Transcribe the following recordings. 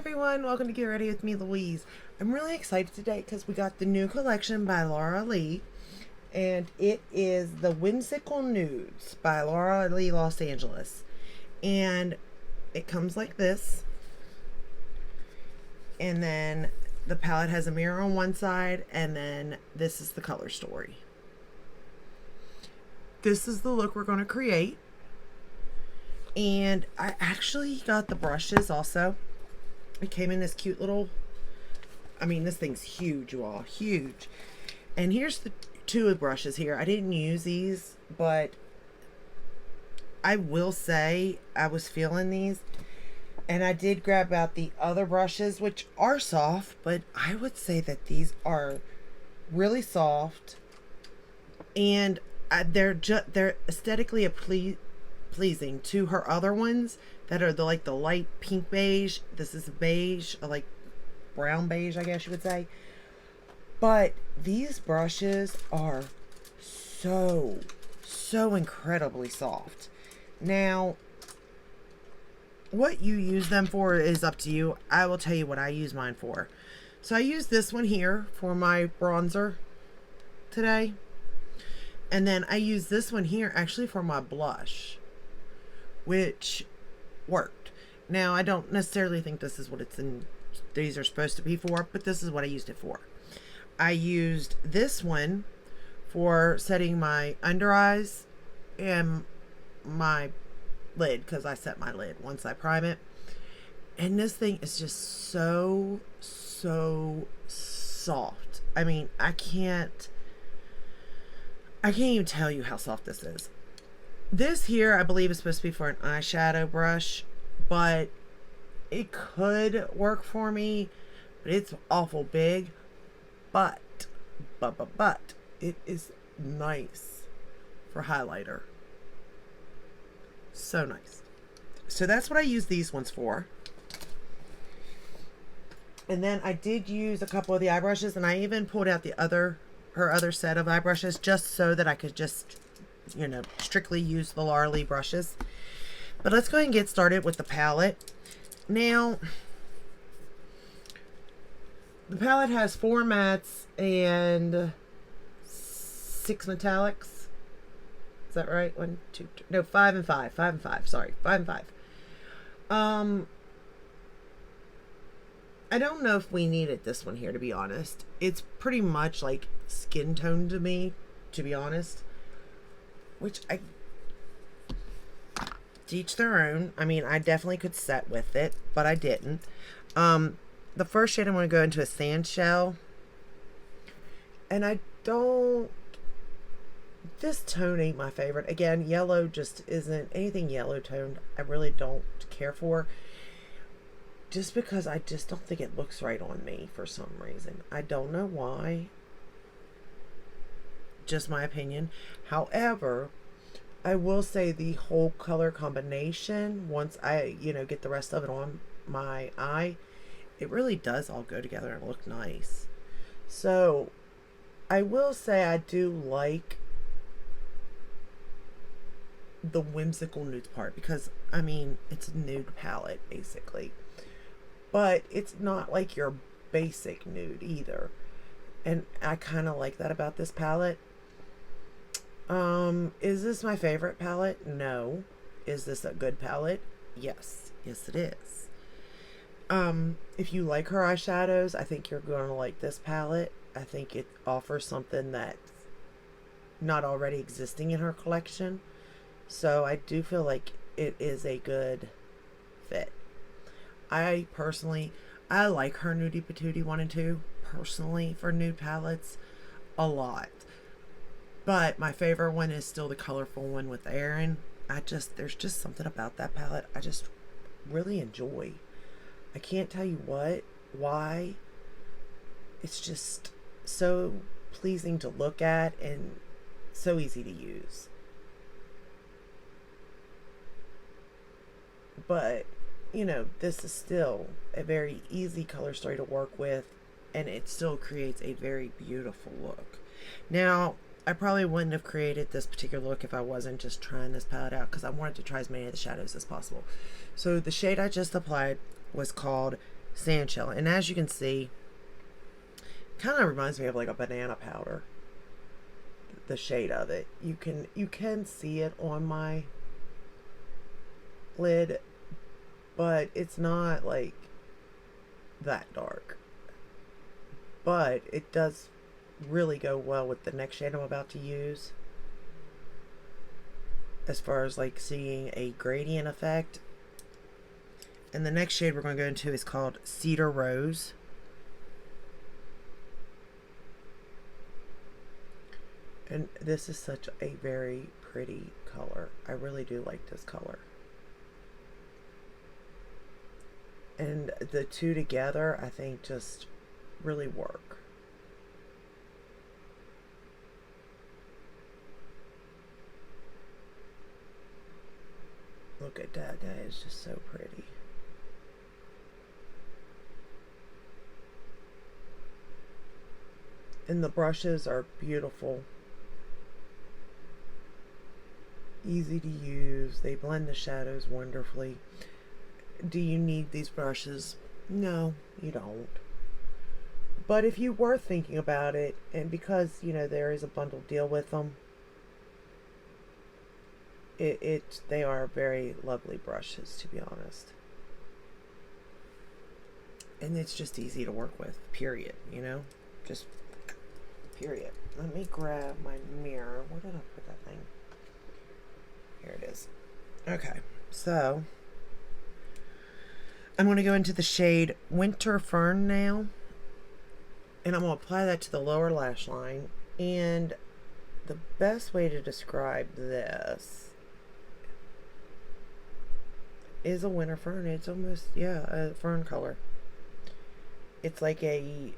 everyone, welcome to Get Ready with me, Louise. I'm really excited today because we got the new collection by Laura Lee, and it is the Whimsical Nudes by Laura Lee Los Angeles. And it comes like this, and then the palette has a mirror on one side, and then this is the color story. This is the look we're going to create. And I actually got the brushes also. It came in this cute little, this thing's huge, you all, huge. And here's the two brushes here. I didn't use these, but I will say I was feeling these. And I did grab out the other brushes, which are soft, but I would say that these are really soft. And they're aesthetically pleasing to her other ones that are the light pink beige. This is beige, or like brown beige, I guess you would say. But these brushes are so incredibly soft. Now, what you use them for is up to you. I will tell you what I use mine for. So I use this one here for my bronzer today. And then I use this one here actually for my blush, which worked. Now, I don't necessarily think this is what these are supposed to be for, but this is what I used it for. I used this one for setting my under eyes and my lid, because I set my lid once I prime it. And this thing is just so soft. I can't even tell you how soft this is. This here, I believe, is supposed to be for an eyeshadow brush, but it could work for me, but it's awful big. But it is nice for highlighter. So nice. So that's what I use these ones for. And then I did use a couple of the eye brushes, and I even pulled out her other set of eye brushes just so that I could just, strictly use the Laura Lee brushes. But let's go ahead and get started with the palette. Now, the palette has 4 mattes and 6 metallics. Is that right? 1, 2, 3. No, 5 and 5. 5 and 5. Sorry, 5 and 5. I don't know if we needed this one here, to be honest. It's pretty much like skin tone to me, to be honest. Which to each their own. I definitely could set with it, but I didn't. The first shade I'm going to go into is Sand Shell. And this tone ain't my favorite. Again, yellow just isn't anything yellow toned. I really don't care for. Just because I just don't think it looks right on me for some reason. I don't know why. Just my opinion. However, I will say the whole color combination, once I, get the rest of it on my eye, it really does all go together and look nice. So, I will say I do like the Whimsical Nudes part because, it's a nude palette, basically. But it's not like your basic nude either. And I kind of like that about this palette. Is this my favorite palette? No. Is this a good palette? Yes. Yes, it is. If you like her eyeshadows, I think you're going to like this palette. I think it offers something that's not already existing in her collection. So I do feel like it is a good fit. I like her Nudie Patootie 1 and 2, personally, for nude palettes, a lot. But my favorite one is still the colorful one with Erin. There's just something about that palette I just really enjoy. I can't tell you why. It's just so pleasing to look at and so easy to use. But, this is still a very easy color story to work with, and it still creates a very beautiful look. Now, I probably wouldn't have created this particular look if I wasn't just trying this palette out, because I wanted to try as many of the shadows as possible. So the shade I just applied was called Sandshell. And as you can see, kind of reminds me of like a banana powder. The shade of it. You can see it on my lid, but it's not like that dark. But it does really go well with the next shade I'm about to use, as far as like seeing a gradient effect. And the next shade we're going to go into is called Cedar Rose. And this is such a very pretty color. I really do like this color. And the two together, I think, just really work. Look at that. That is just so pretty. And the brushes are beautiful. Easy to use. They blend the shadows wonderfully. Do you need these brushes? No, you don't. But if you were thinking about it, and because, you know, there is a bundle deal with them, they are very lovely brushes, to be honest. And it's just easy to work with, period, you know? Just period. Let me grab my mirror. Where did I put that thing? Here it is. Okay, so I'm going to go into the shade Winter Fern now, and I'm going to apply that to the lower lash line. And the best way to describe this is a winter fern. It's almost, yeah, a fern color. It's like a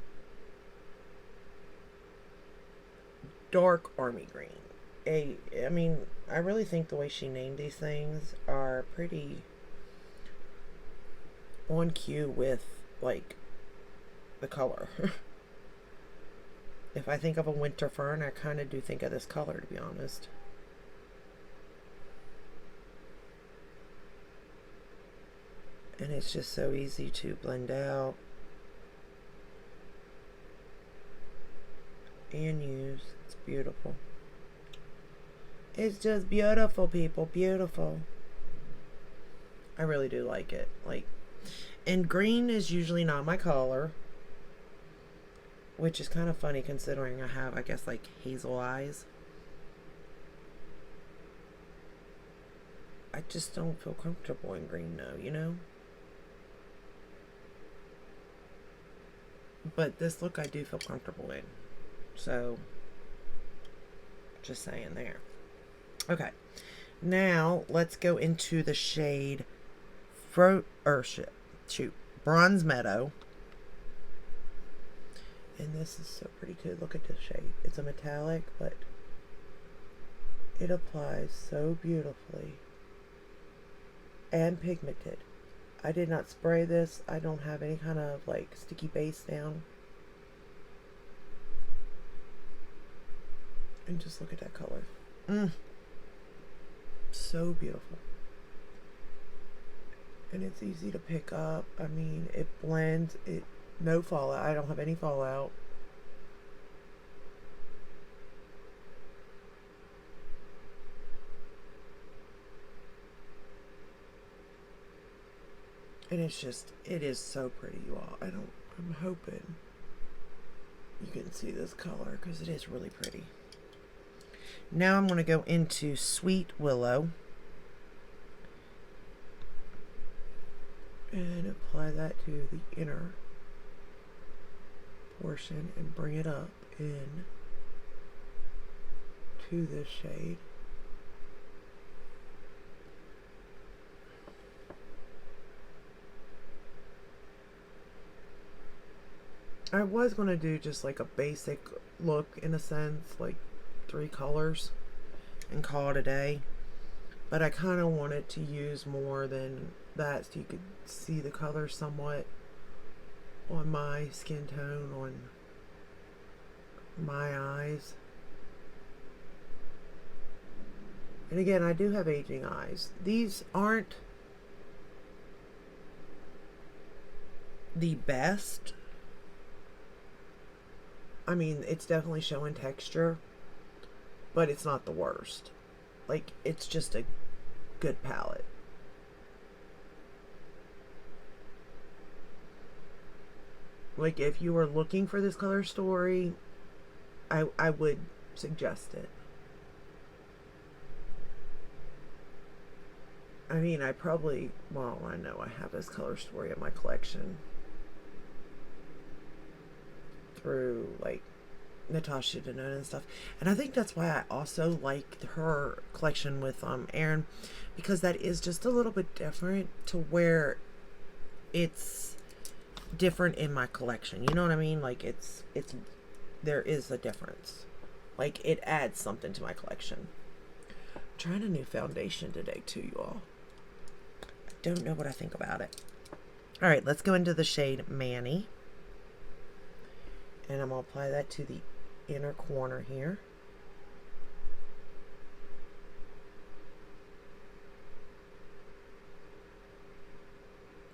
dark army green. I mean, I really think the way she named these things are pretty on cue with, like, the color. If I think of a winter fern, I kind of do think of this color, to be honest. And it's just so easy to blend out and use. It's beautiful. It's just beautiful, people. Beautiful. I really do like it. Like, and green is usually not my color, which is kind of funny considering I have, I guess, like hazel eyes. I just don't feel comfortable in green though, you know? But this look I do feel comfortable in. So, just saying there. Okay. Now, let's go into the shade Bronze Meadow. And this is so pretty too. Look at this shade. It's a metallic, but it applies so beautifully. And pigmented. I did not spray this. I don't have any kind of like sticky base down. And just look at that color. So beautiful. And it's easy to pick up. I mean, it blends. No fallout. I don't have any fallout. And it's just, it is so pretty, you all. I'm hoping you can see this color because it is really pretty. Now I'm going to go into Sweet Willow. And apply that to the inner portion and bring it up in to this shade. I was going to do just like a basic look in a sense, like 3 colors and call it a day. But I kind of wanted to use more than that so you could see the color somewhat on my skin tone, on my eyes. And again, I do have aging eyes. These aren't the best. I mean, it's definitely showing texture, but it's not the worst. Like, it's just a good palette. Like, if you were looking for this color story, I would suggest it. I mean, I probably, well, I know I have this color story in my collection through, like, Natasha Denona and stuff. And I think that's why I also like her collection with Erin, because that is just a little bit different to where it's different in my collection. You know what I mean? Like, it's there is a difference. Like, it adds something to my collection. I'm trying a new foundation today too, you all. I don't know what I think about it. All right, let's go into the shade Manny. And I'm going to apply that to the inner corner here.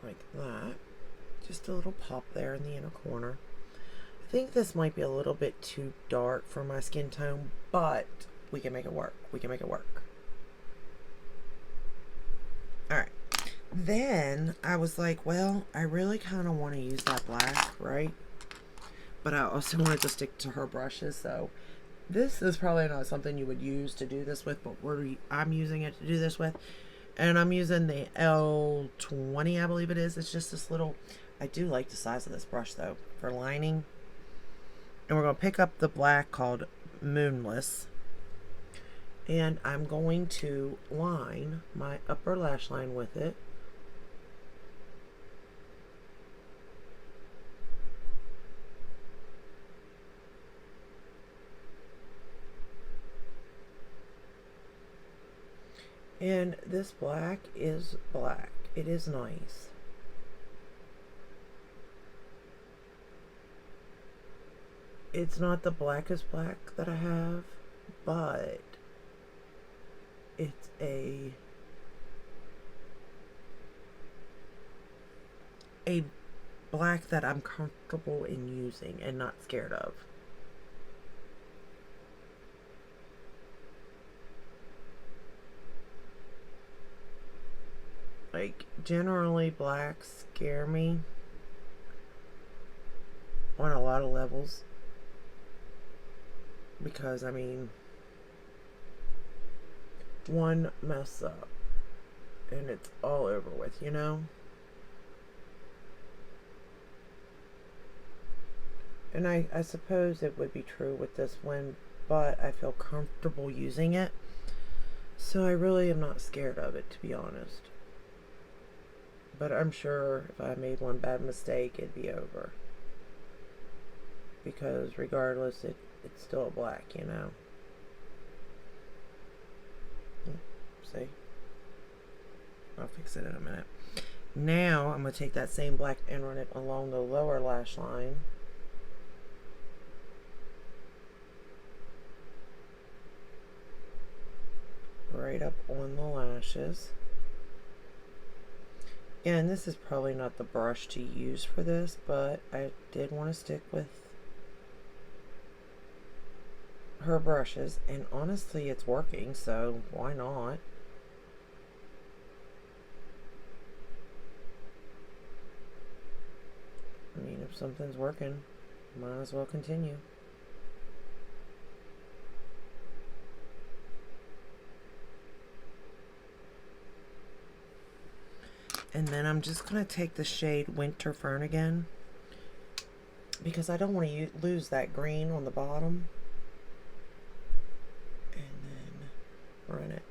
Like that. Just a little pop there in the inner corner. I think this might be a little bit too dark for my skin tone, but we can make it work. We can make it work. Alright. Then I was like, well, I really kind of want to use that black, right? But I also wanted to stick to her brushes, so this is probably not something you would use to do this with, but I'm using it to do this with. And I'm using the L20, I believe it is. It's just this little, I do like the size of this brush though, for lining. And we're going to pick up the black called Moonless. And I'm going to line my upper lash line with it. And this black is black. It is nice. It's not the blackest black that I have, but it's a black that I'm comfortable in using and not scared of. Like, generally blacks scare me on a lot of levels. Because, I mean, one mess up and it's all over with, you know? And I suppose it would be true with this one, but I feel comfortable using it. So I really am not scared of it, to be honest. But I'm sure if I made one bad mistake, it'd be over. Because regardless, it's still a black, you know. See? I'll fix it in a minute. Now, I'm going to take that same black and run it along the lower lash line. Right up on the lashes. And this is probably not the brush to use for this, but I did want to stick with her brushes, and honestly it's working, so why not? I mean, if something's working, might as well continue. And then I'm just going to take the shade Winter Fern again, because I don't want to lose that green on the bottom. And then run it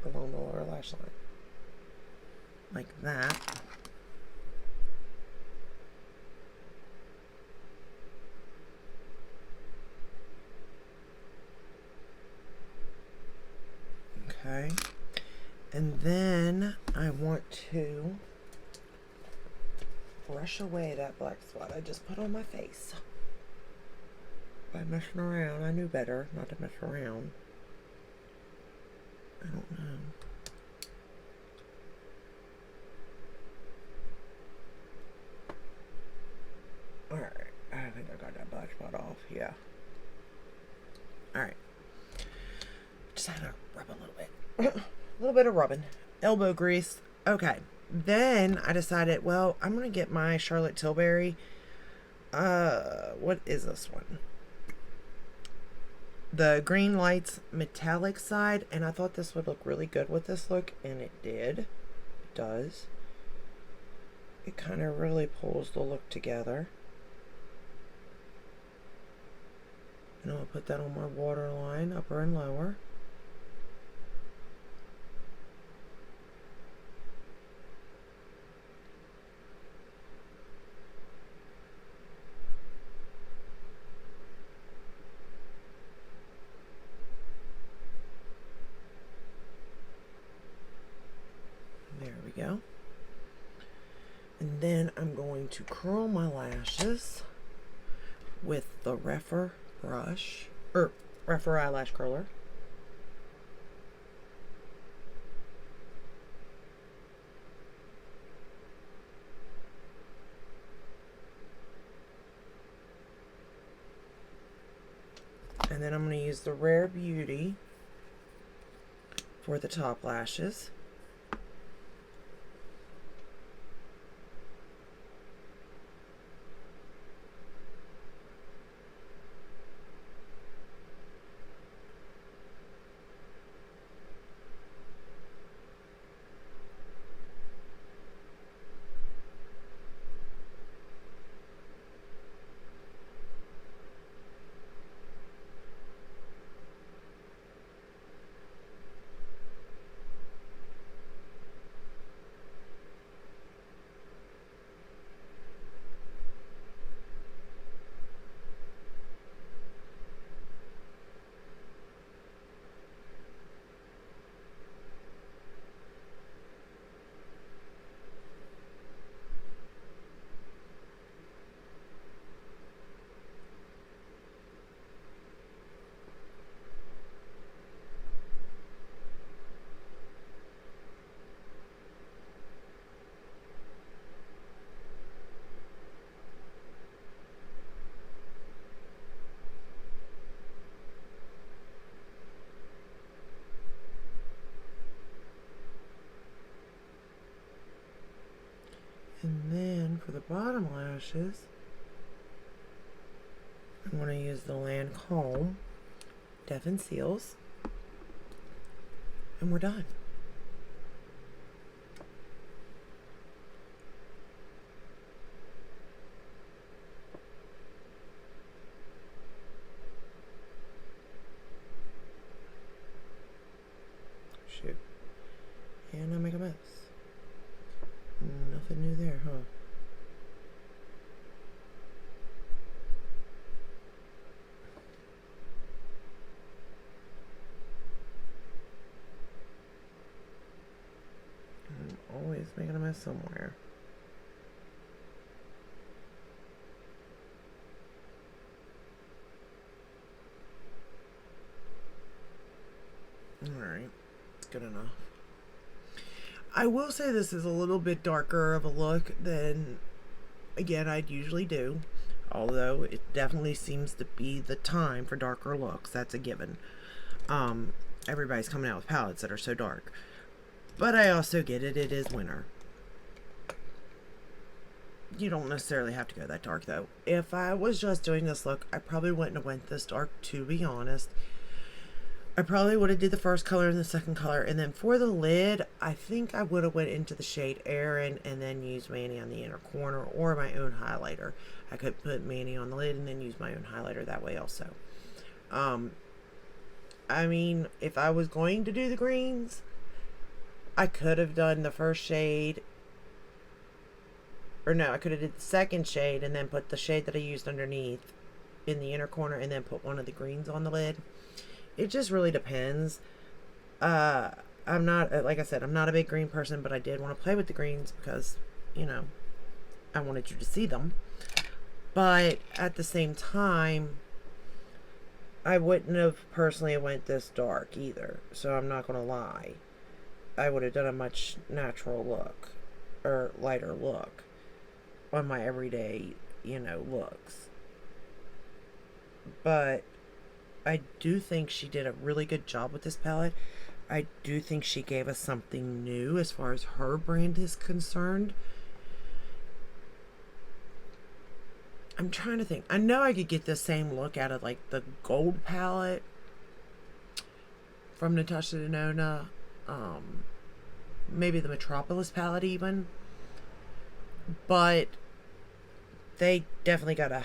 along the lower lash line. Like that. Okay. And then I want to brush away that black spot I just put on my face. By messing around. I knew better not to mess around. I don't know. think I got that black spot off. Yeah. Alright. Just had to rub a little bit. A little bit of rubbing. Elbow grease. Okay. Then I decided, well, I'm going to get my Charlotte Tilbury. What is this one? The Green Lights metallic side. And I thought this would look really good with this look. And it did. It does. It kind of really pulls the look together. And I'll put that on my waterline, upper and lower. There we go. And then I'm going to curl my lashes with the Rephr brush, or Rephr eyelash curler. And then I'm going to use the Rare Beauty for the top lashes. And then for the bottom lashes, I'm going to use the Lancome Devon Seals. And we're done. Shoot. And I make a mess. Nothing new there, huh? I'm always making a mess somewhere. Alright, good enough. I will say this is a little bit darker of a look than, again, I'd usually do. Although it definitely seems to be the time for darker looks. That's a given. Everybody's coming out with palettes that are so dark. But I also get it. It is winter. You don't necessarily have to go that dark, though. If I was just doing this look, I probably wouldn't have went this dark, to be honest. I probably would have did the first color and the second color, and then for the lid, I think I would have went into the shade Aaron and then used Manny on the inner corner or my own highlighter. I could put Manny on the lid and then use my own highlighter that way also. I mean, if I was going to do the greens, I could have done the first shade, or no, I could have did the second shade and then put the shade that I used underneath in the inner corner and then put one of the greens on the lid. It just really depends. I'm not, like I said, I'm not a big green person, but I did want to play with the greens because, you know, I wanted you to see them. But at the same time, I wouldn't have personally went this dark either. So I'm not going to lie. I would have done a much natural look or lighter look on my everyday, you know, looks. but I do think she did a really good job with this palette. I do think she gave us something new as far as her brand is concerned. I'm trying to think. I know I could get the same look out of like the gold palette from Natasha Denona. Maybe the Metropolis palette even. But they definitely got a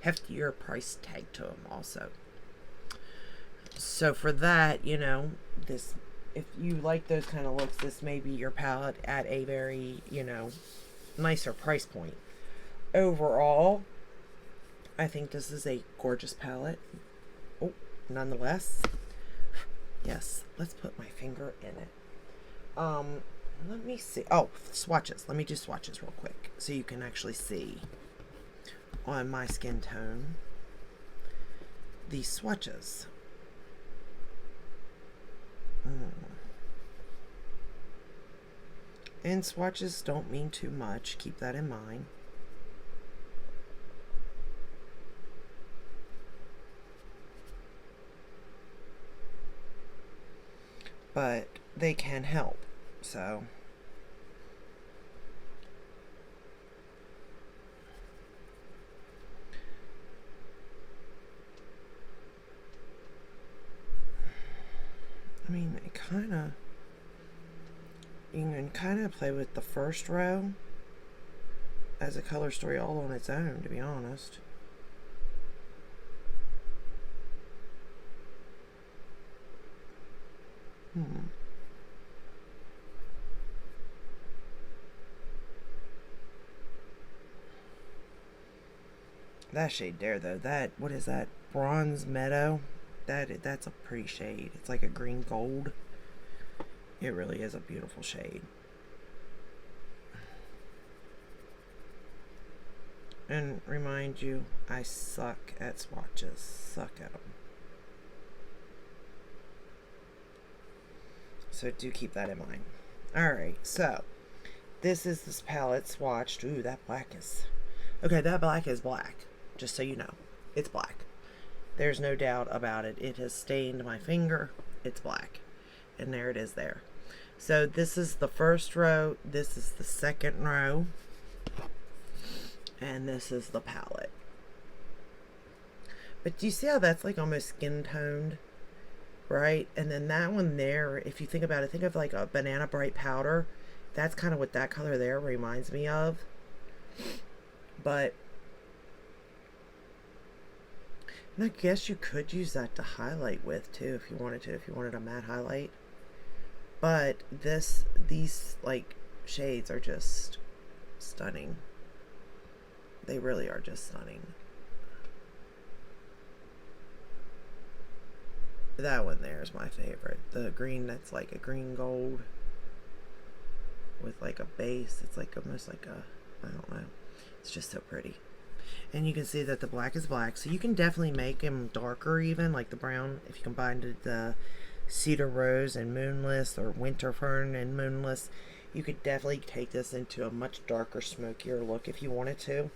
heftier price tag to them also. So for that, you know, this, if you like those kind of looks, this may be your palette at a very, you know, nicer price point. Overall, I think this is a gorgeous palette. Oh, nonetheless, yes, let's put my finger in it. Let me see. Oh, swatches. Let me do swatches real quick so you can actually see on my skin tone the swatches. And swatches don't mean too much. Keep that in mind. But they can help. So I mean, it kind of, you can kind of play with the first row as a color story all on its own, to be honest. That shade there, though, that, what is that, Bronze Meadow? That's a pretty shade. It's like a green gold. It really is a beautiful shade. And remind you, I suck at swatches. Suck at them. So do keep that in mind. Alright, so this is this palette swatched. Ooh, that black is... Okay, that black is black. Just so you know. It's black. There's no doubt about it. It has stained my finger. It's black. And there it is there. So this is the first row. This is the second row. And this is the palette. But do you see how that's like almost skin toned? Right? And then that one there, if you think about it, think of like a Banana Bright powder. That's kind of what that color there reminds me of. But... and I guess you could use that to highlight with too if you wanted to, if you wanted a matte highlight. But these like shades are just stunning. They really are just stunning. That one there is my favorite. The green that's like a green gold with like a base. It's like almost like a, I don't know. It's just so pretty. And you can see that the black is black, so you can definitely make them darker even, like the brown, if you combined the Cedar Rose and Moonless, or Winter Fern and Moonless. You could definitely take this into a much darker, smokier look if you wanted to.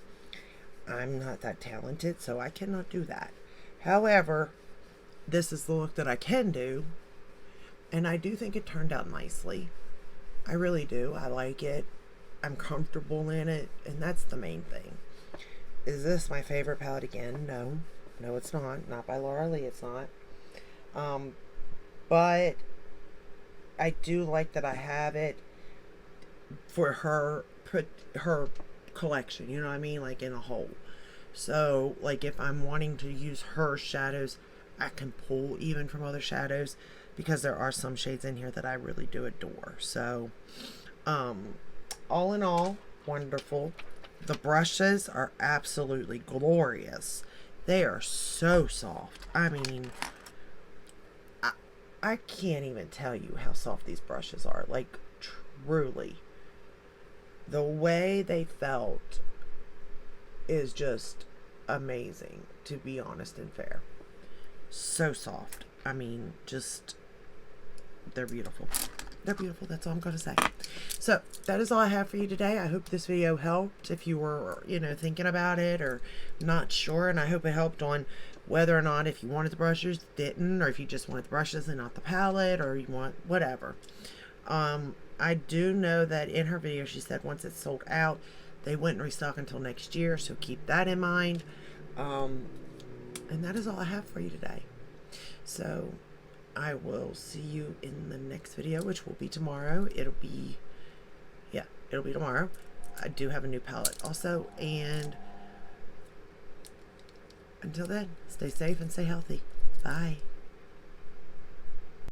I'm not that talented, so I cannot do that. However, this is the look that I can do, and I do think it turned out nicely. I really do. I like it. I'm comfortable in it, and that's the main thing. Is this my favorite palette again? No. No, it's not. Not by Laura Lee, it's not. But I do like that I have it for her, put her collection, you know what I mean? Like in a whole. So, like if I'm wanting to use her shadows, I can pull even from other shadows, because there are some shades in here that I really do adore. So, all in all, wonderful. The brushes are absolutely glorious. They are so soft. I mean, I can't even tell you how soft these brushes are. Like, truly. The way they felt is just amazing, to be honest and fair. So soft. I mean, just, they're beautiful. They're beautiful. That's all I'm going to say. So that is all I have for you today. I hope this video helped if you were, thinking about it or not sure. And I hope it helped on whether or not if you wanted the brushes, didn't, or if you just wanted the brushes and not the palette, or you want whatever. I do know that in her video she said once it's sold out, they wouldn't restock until next year. So keep that in mind. And that is all I have for you today. So I will see you in the next video, which will be tomorrow. It'll be tomorrow. I do have a new palette also, and until then, stay safe and stay healthy. Bye.